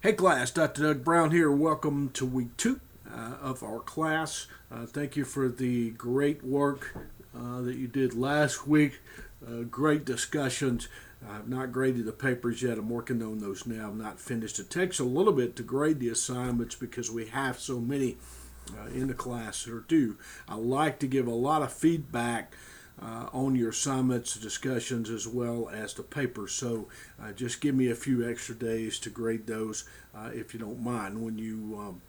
Hey class, Dr. Doug Brown here. Welcome to week two of our class. Thank you for the great work that you did last week. Great discussions. I've not graded the papers yet. I'm working on those now. I've not finished. It takes a little bit to grade the assignments because we have so many in the class that are due. I like to give a lot of feedback on your assignments, discussions, as well as the papers. So just give me a few extra days to grade those if you don't mind. When you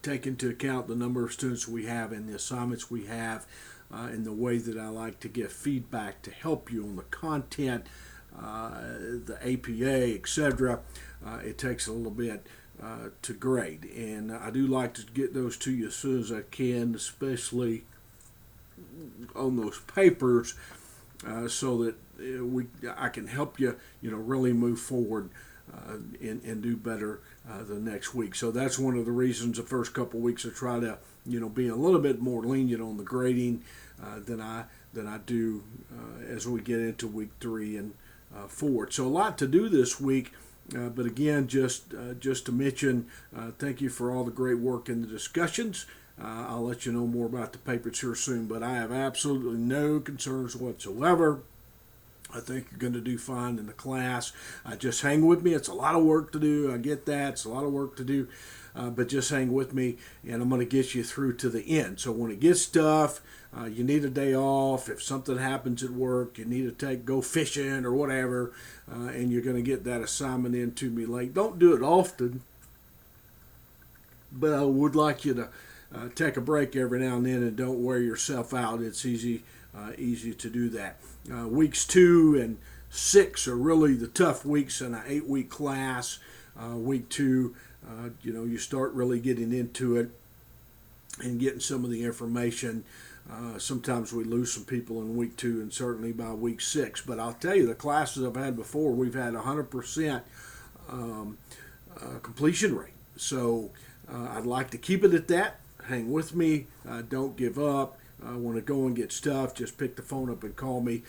take into account the number of students we have and the assignments we have, and the way that I like to give feedback to help you on the content, the APA, etc., it takes a little bit to grade. And I do like to get those to you as soon as I can, especially on those papers, so that I can help you, really move forward and do better the next week. So that's one of the reasons the first couple weeks I try to, be a little bit more lenient on the grading than I do as we get into week three and forward. So a lot to do this week. But again, just to mention, thank you for all the great work in the discussions. I'll let you know more about the papers here soon, but I have absolutely no concerns whatsoever. I think you're going to do fine in the class. Just hang with me. It's a lot of work to do. I get that. It's a lot of work to do. But just hang with me, and I'm going to get you through to the end. So when it gets tough, you need a day off. If something happens at work, you need to go fishing or whatever, and you're going to get that assignment in to me late. Don't do it often, but I would like you to take a break every now and then and don't wear yourself out. It's easy to do that. Weeks 2 and 6 are really the tough weeks in an 8-week class. Week 2, you start really getting into it and getting some of the information. Sometimes we lose some people in week 2 and certainly by week 6. But I'll tell you, the classes I've had before, we've had 100% completion rate. So I'd like to keep it at that. Hang with me. Don't give up. When the going gets tough, just pick the phone up and call me,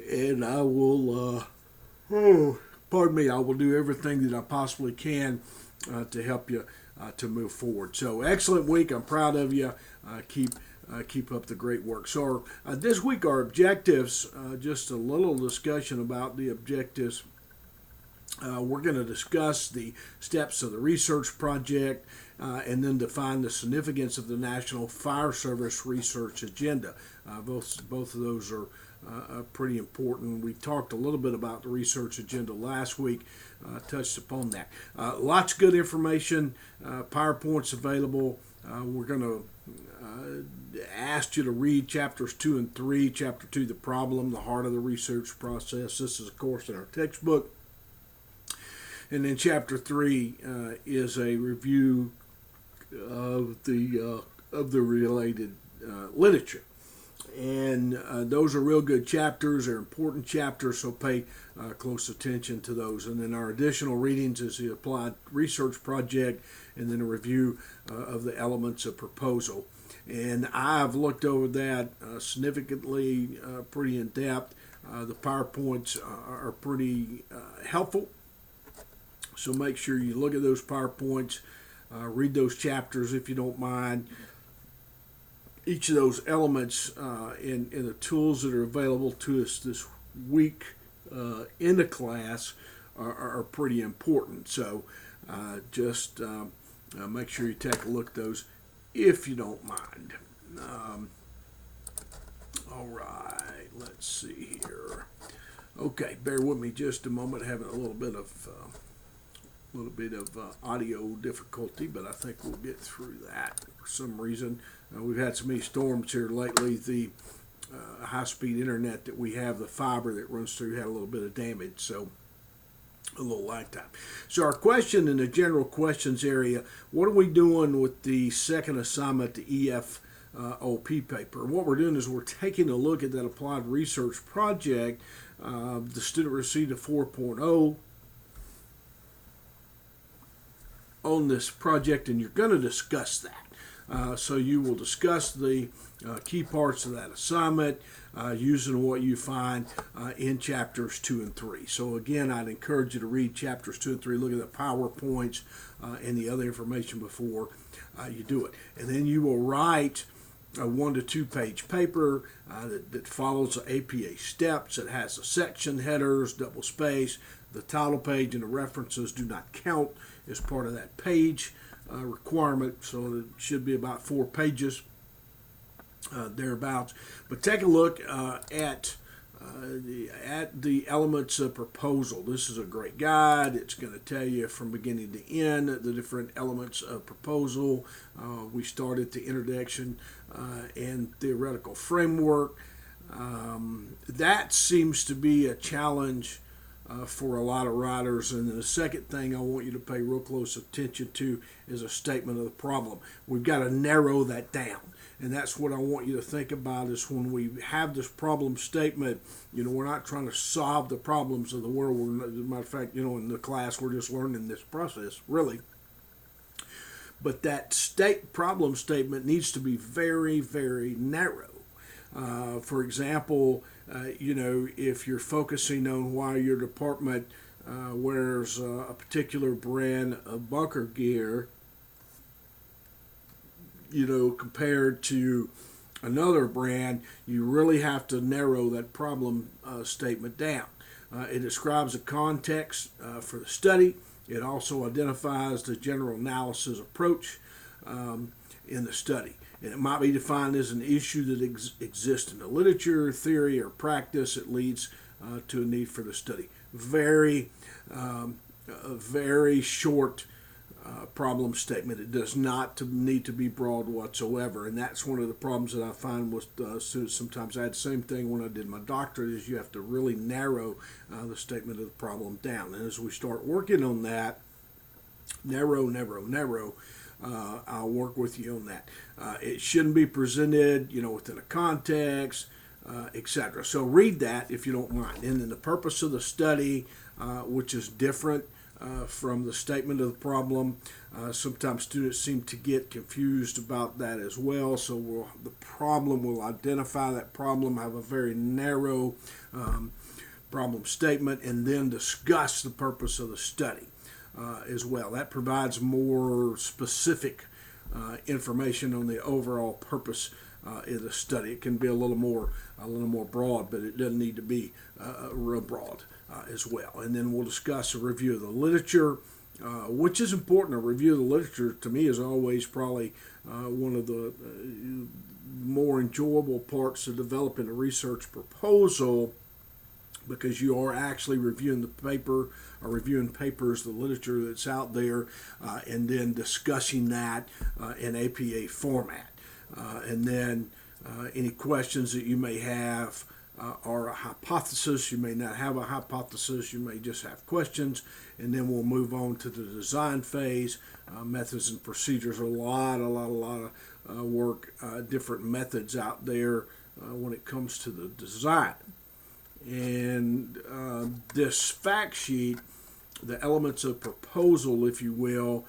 and I will, I will do everything that I possibly can to help you to move forward. So excellent week. I'm proud of you. Keep up the great work. So this week our objectives, just a little discussion about the objectives. We're going to discuss the steps of the research project and then define the significance of the National Fire Service Research Agenda. Both of those are pretty important. We talked a little bit about the research agenda last week, touched upon that. Lots of good information, PowerPoint's available. We're going to ask you to read chapters 2 and 3. Chapter 2, the problem, the heart of the research process. This is, of course, in our textbook. And then chapter 3 is a review of the related literature. And those are real good chapters. They're important chapters, so pay close attention to those. And then our additional readings is the applied research project and then a review of the elements of proposal. And I've looked over that significantly, pretty in depth. The PowerPoints are pretty helpful. So make sure you look at those PowerPoints, read those chapters if you don't mind. Each of those elements in the tools that are available to us this week in the class are pretty important. So just make sure you take a look at those if you don't mind. All right, let's see here. Okay, bear with me just a moment. Having a little bit of audio difficulty, but I think we'll get through that. For some reason, we've had so many storms here lately. The high-speed internet that we have, the fiber that runs through, had a little bit of damage, so a little lag time. So our question in the general questions area, what are we doing with the second assignment, the EFOP paper? And what we're doing is we're taking a look at that applied research project. The student received a 4.0 on this project, and you're going to discuss that. So you will discuss the key parts of that assignment using what you find in chapters 2 and 3. So again, I'd encourage you to read chapters 2 and 3, look at the PowerPoints and the other information before you do it. And then you will write a 1 to 2 page paper that follows the APA steps. It has the section headers, double space. The title page and the references do not count as part of that page requirement, so it should be about 4 pages thereabouts. But take a look at the elements of proposal. This is a great guide. It's going to tell you from beginning to end the different elements of proposal. We started the introduction and theoretical framework. That seems to be a challenge for a lot of writers. And then the second thing I want you to pay real close attention to is a statement of the problem. We've got to narrow that down. And that's what I want you to think about is when we have this problem statement, we're not trying to solve the problems of the world. As a matter of fact, in the class, we're just learning this process, really. But that problem statement needs to be very, very narrow. For example, if you're focusing on why your department wears a particular brand of bunker gear, compared to another brand, you really have to narrow that problem statement down. It describes the context for the study. It also identifies the general analysis approach in the study. And it might be defined as an issue that exists in the literature, theory, or practice. It leads to a need for the study. Very short problem statement. It does not need to be broad whatsoever, and that's one of the problems that I find with students. Sometimes I had the same thing when I did my doctorate, is you have to really narrow the statement of the problem down. And as we start working on that, narrow, I'll work with you on that. It shouldn't be presented, within a context, etc. So read that if you don't mind. And then the purpose of the study, which is different from the statement of the problem. Sometimes students seem to get confused about that as well. So we'll identify that problem, have a very narrow problem statement, and then discuss the purpose of the study as well. That provides more specific information on the overall purpose of the study. It can be a little more broad, but it doesn't need to be real broad as well. And then we'll discuss a review of the literature, which is important. A review of the literature to me is always probably one of the more enjoyable parts of developing a research proposal, because you are actually reviewing the paper or reviewing papers, the literature that's out there, and then discussing that in APA format. And then any questions that you may have are a hypothesis. You may not have a hypothesis. You may just have questions. And then we'll move on to the design phase, methods and procedures. A lot of work, different methods out there when it comes to the design. And this fact sheet, the elements of proposal, if you will,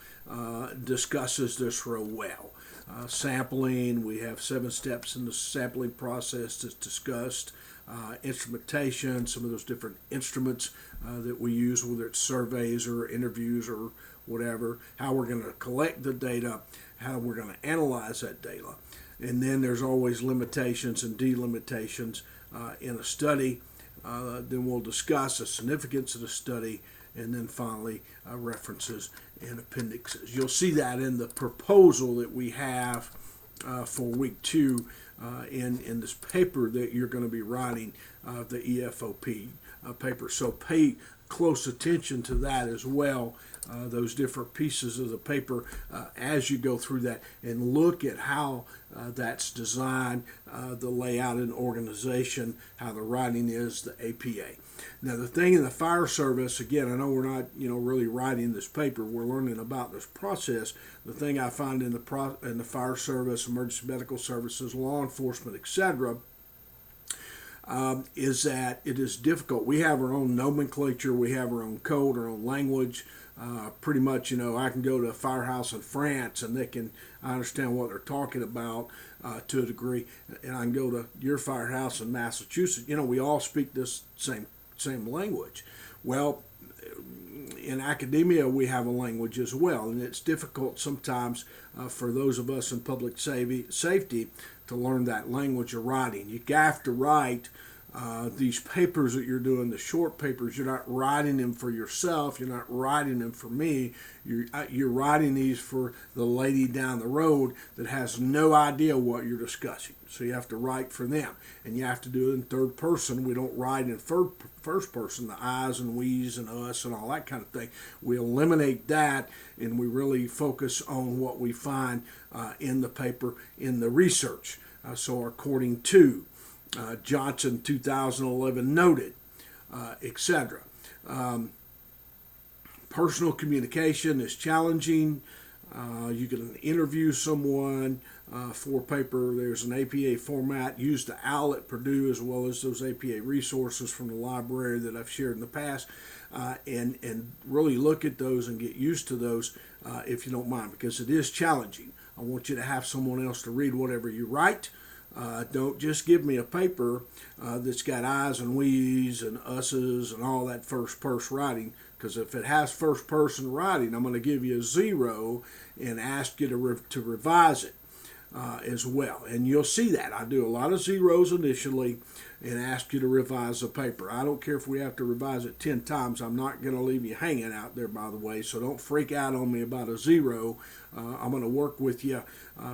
discusses this real well. Sampling, we have 7 steps in the sampling process that's discussed. Instrumentation, some of those different instruments that we use, whether it's surveys or interviews or whatever, how we're going to collect the data, how we're going to analyze that data. And then there's always limitations and delimitations in a study. Then we'll discuss the significance of the study, and then finally references and appendixes. You'll see that in the proposal that we have for week 2 in this paper that you're going to be writing, the EFOP paper. So pay close attention to that as well, those different pieces of the paper as you go through that, and look at how that's designed, the layout and organization, how the writing is, the APA. Now the thing in the fire service, again, I know we're not really writing this paper, we're learning about this process. The thing I find in the fire service, emergency medical services, law enforcement, etc., is that it is difficult. We have our own nomenclature, we have our own code, our own language. Pretty much, I can go to a firehouse in France and I understand what they're talking about to a degree, and I can go to your firehouse in Massachusetts. We all speak this same language. Well, in academia, we have a language as well, and it's difficult sometimes for those of us in public safety to learn that language of writing. You have to write these papers that you're doing, the short papers. You're not writing them for yourself. You're not writing them for me. You're writing these for the lady down the road that has no idea what you're discussing. So you have to write for them, and you have to do it in third person. We don't write in first person, the I's and we's and us and all that kind of thing. We eliminate that, and we really focus on what we find in the paper, in the research. So according to Johnson 2011 noted, etc. Personal communication is challenging. You can interview someone for paper. There's an APA format. Use the OWL at Purdue as well as those APA resources from the library that I've shared in the past, and really look at those and get used to those if you don't mind, because it is challenging. I want you to have someone else to read whatever you write. Don't just give me a paper that's got I's and we's and us's and all that first person writing, because if it has first person writing, I'm going to give you a 0 and ask you to revise it as well. And you'll see that. I do a lot of 0s initially and ask you to revise the paper. I don't care if we have to revise it 10 times. I'm not going to leave you hanging out there, by the way, so don't freak out on me about a 0. I'm going to work with you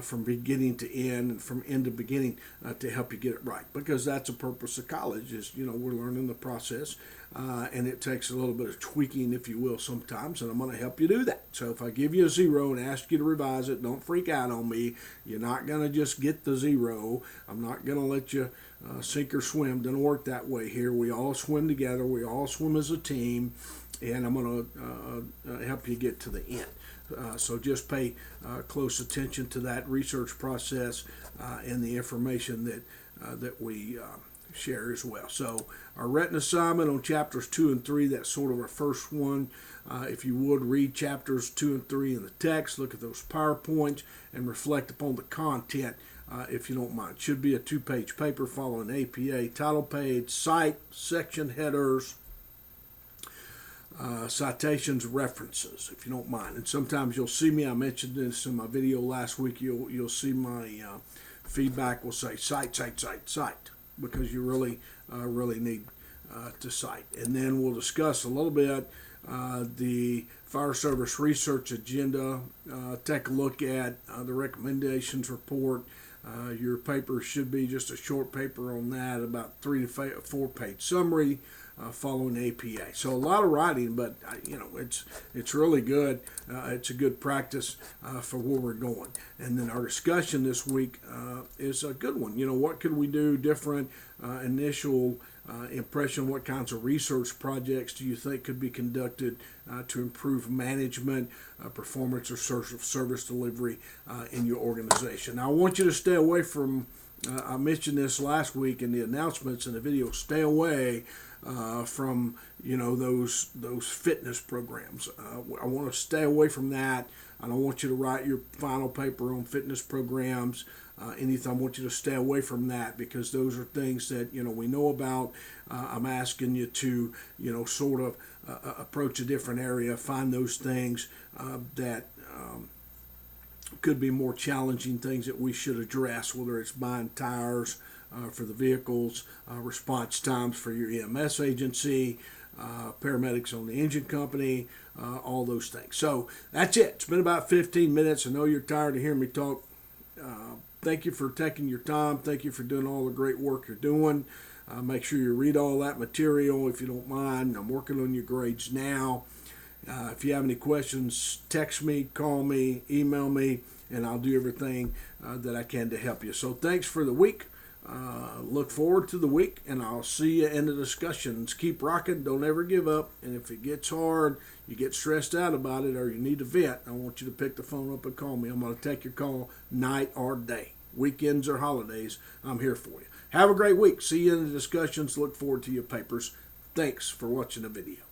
from beginning to end and from end to beginning to help you get it right, because that's the purpose of college is, we're learning the process, and it takes a little bit of tweaking, if you will, sometimes, and I'm going to help you do that. So if I give you a 0 and ask you to revise it, don't freak out on me. You're not going to just get the 0. I'm not going to let you sink or swim. Doesn't work that way here. We all swim together. We all swim as a team, and I'm going to help you get to the end. So just pay close attention to that research process and the information that we share as well. So our written assignment on chapters 2 and 3, that's sort of our first one. If you would, read chapters 2 and 3 in the text, look at those PowerPoints, and reflect upon the content if you don't mind. It should be a 2-page paper following APA title page, cite, section headers, citations, references, if you don't mind. And sometimes you'll see me, I mentioned this in my video last week, you'll see my feedback will say cite, cite, cite, cite, because you really need to cite. And then we'll discuss a little bit the Fire Service Research Agenda, take a look at the recommendations report. Your paper should be just a short paper on that, about 3 to 4 page summary following APA. So a lot of writing, but it's really good. It's a good practice for where we're going. And then our discussion this week is a good one. What could we do different? Initial impression, what kinds of research projects do you think could be conducted to improve management, performance, or service delivery in your organization? Now, I want you to stay away from, I mentioned this last week in the announcements in the video, stay away from those fitness programs. I want to stay away from that. I don't want you to write your final paper on fitness programs. Anything, I want you to stay away from that, because those are things that we know about. I'm asking you to sort of approach a different area, find those things that could be more challenging, things that we should address, whether it's buying tires for the vehicles, response times for your EMS agency, paramedics on the engine company, all those things. So that's it. It's been about 15 minutes. I know you're tired of hearing me talk. Thank you for taking your time. Thank you for doing all the great work you're doing. Make sure you read all that material if you don't mind. I'm working on your grades now. If you have any questions, text me, call me, email me, and I'll do everything that I can to help you. So thanks for the week. Look forward to the week, and I'll see you in the discussions. Keep rocking. Don't ever give up. And if it gets hard, you get stressed out about it, or you need to vent, I want you to pick the phone up and call me. I'm going to take your call night or day. Weekends or holidays, I'm here for you. Have a great week. See you in the discussions. Look forward to your papers. Thanks for watching the video.